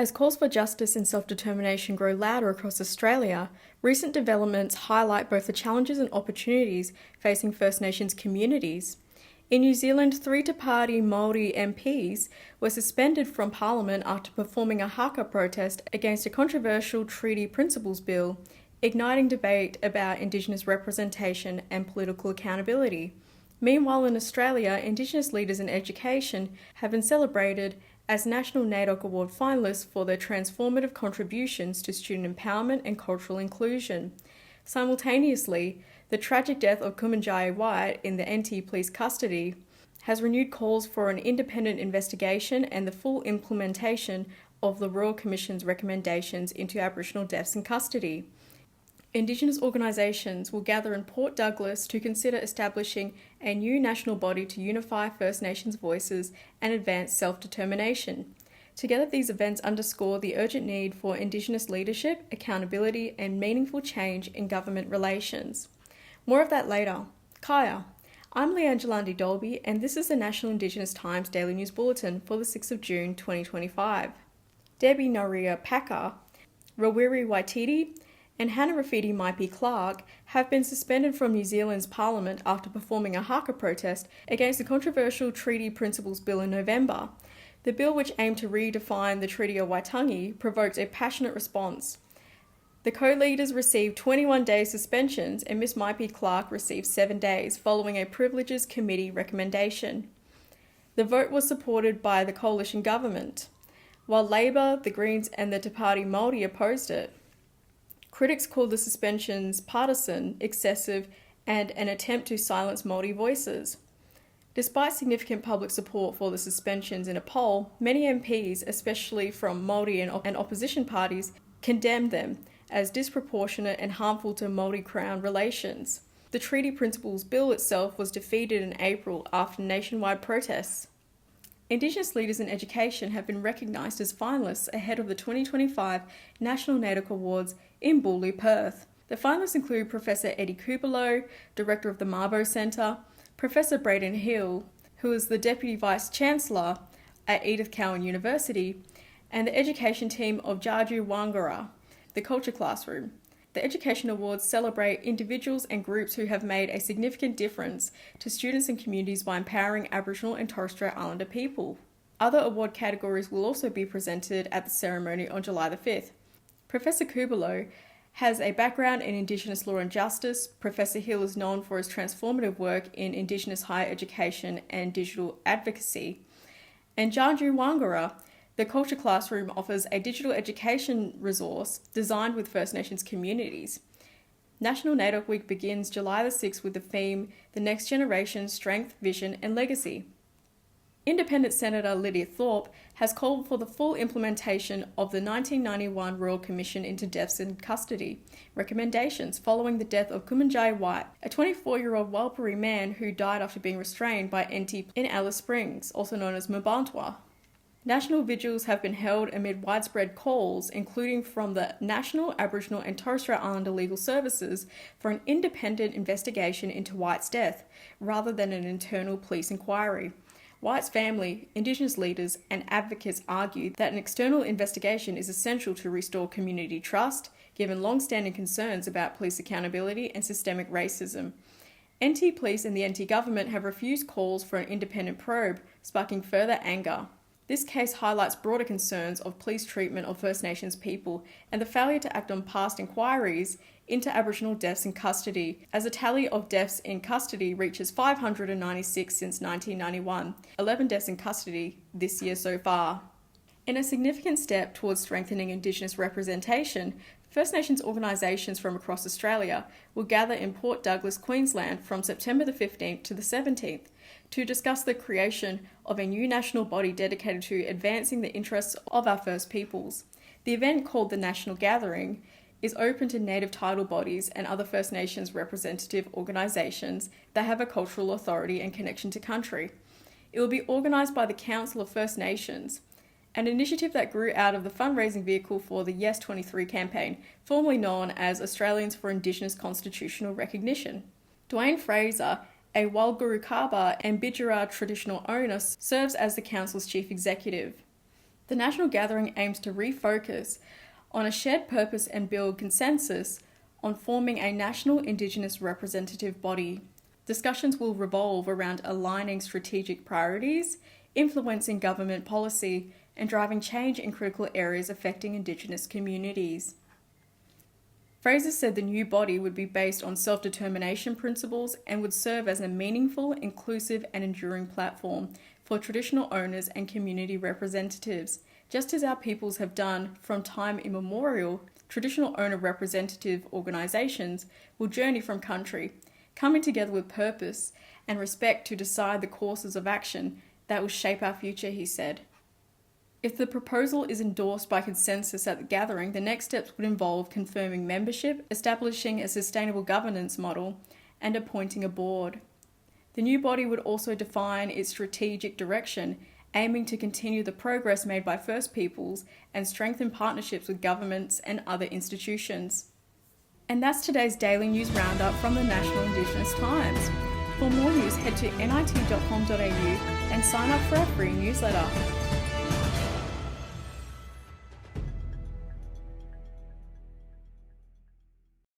As calls for justice and self-determination grow louder across Australia, recent developments highlight both the challenges and opportunities facing First Nations communities. In New Zealand, 3 Te Party Māori MPs were suspended from Parliament after performing a haka protest against a controversial Treaty Principles Bill, igniting debate about Indigenous representation and political accountability. Meanwhile, in Australia, Indigenous leaders in education have been celebrated as National NAIDOC Award finalists for their transformative contributions to student empowerment and cultural inclusion. Simultaneously, the tragic death of Kumanjayi White in the NT police custody has renewed calls for an independent investigation and the full implementation of the Royal Commission's recommendations into Aboriginal deaths in custody. Indigenous organisations will gather in Port Douglas to consider establishing a new national body to unify First Nations voices and advance self-determination. Together, these events underscore the urgent need for Indigenous leadership, accountability, and meaningful change in government relations. More of that later. Kaya. I'm Leanne Djilandi Dolby, and this is the National Indigenous Times Daily News Bulletin for the 6th of June 2025. Debbie Noria Packer, Rawiri Waititi, and Hannah Rafidi Maipi Clark have been suspended from New Zealand's Parliament after performing a haka protest against the controversial Treaty Principles Bill in November. The bill, which aimed to redefine the Treaty of Waitangi, provoked a passionate response. The co-leaders received 21-day suspensions and Ms Maipi Clark received 7 days following a Privileges Committee recommendation. The vote was supported by the coalition government, while Labor, the Greens and the Te Party Māori opposed it. Critics called the suspensions partisan, excessive, and an attempt to silence Māori voices. Despite significant public support for the suspensions in a poll, many MPs, especially from Māori and opposition parties, condemned them as disproportionate and harmful to Māori-Crown relations. The Treaty Principles Bill itself was defeated in April after nationwide protests. Indigenous leaders in education have been recognised as finalists ahead of the 2025 National NAIDOC Awards in Bulletin, Perth. The finalists include Professor Eddie Kubalo, Director of the Mabo Centre, Professor Braden Hill, who is the Deputy Vice-Chancellor at Edith Cowan University, and the education team of Whadjuk Wangara, the Culture Classroom. The Education Awards celebrate individuals and groups who have made a significant difference to students and communities by empowering Aboriginal and Torres Strait Islander people. Other award categories will also be presented at the ceremony on July the 5th. Professor Kubalo has a background in Indigenous law and justice. Professor Hill is known for his transformative work in Indigenous higher education and digital advocacy. And Whadjuk Wangara, the Culture Classroom, offers a digital education resource designed with First Nations communities. National NAIDOC Week begins July the 6th with the theme, The Next Generation, Strength, Vision and Legacy. Independent Senator Lydia Thorpe has called for the full implementation of the 1991 Royal Commission into Deaths in Custody recommendations following the death of Kumanjayi White, a 24-year-old Walpuri man who died after being restrained by NT in Alice Springs, also known as Mbantua. National vigils have been held amid widespread calls, including from the National, Aboriginal and Torres Strait Islander Legal Services, for an independent investigation into White's death, rather than an internal police inquiry. White's family, Indigenous leaders and advocates argue that an external investigation is essential to restore community trust, given long-standing concerns about police accountability and systemic racism. NT Police and the NT Government have refused calls for an independent probe, sparking further anger. This case highlights broader concerns of police treatment of First Nations people and the failure to act on past inquiries into Aboriginal deaths in custody, as a tally of deaths in custody reaches 596 since 1991, 11 deaths in custody this year so far. In a significant step towards strengthening Indigenous representation, First Nations organisations from across Australia will gather in Port Douglas, Queensland from September the 15th to the 17th to discuss the creation of a new national body dedicated to advancing the interests of our First Peoples. The event, called the National Gathering, is open to Native title bodies and other First Nations representative organisations that have a cultural authority and connection to country. It will be organised by the Council of First Nations, an initiative that grew out of the fundraising vehicle for the Yes 23 campaign, formerly known as Australians for Indigenous Constitutional Recognition. Dwayne Fraser, a Walguru Kaba and Bidjara traditional owner, serves as the council's chief executive. The National Gathering aims to refocus on a shared purpose and build consensus on forming a national Indigenous representative body. Discussions will revolve around aligning strategic priorities, influencing government policy, and driving change in critical areas affecting Indigenous communities. Fraser said the new body would be based on self-determination principles and would serve as a meaningful, inclusive, and enduring platform for traditional owners and community representatives. Just as our peoples have done from time immemorial, traditional owner representative organisations will journey from country, coming together with purpose and respect to decide the courses of action that will shape our future, he said. If the proposal is endorsed by consensus at the gathering, the next steps would involve confirming membership, establishing a sustainable governance model, and appointing a board. The new body would also define its strategic direction, aiming to continue the progress made by First Peoples and strengthen partnerships with governments and other institutions. And that's today's daily news roundup from the National Indigenous Times. For more news, head to nit.com.au and sign up for our free newsletter.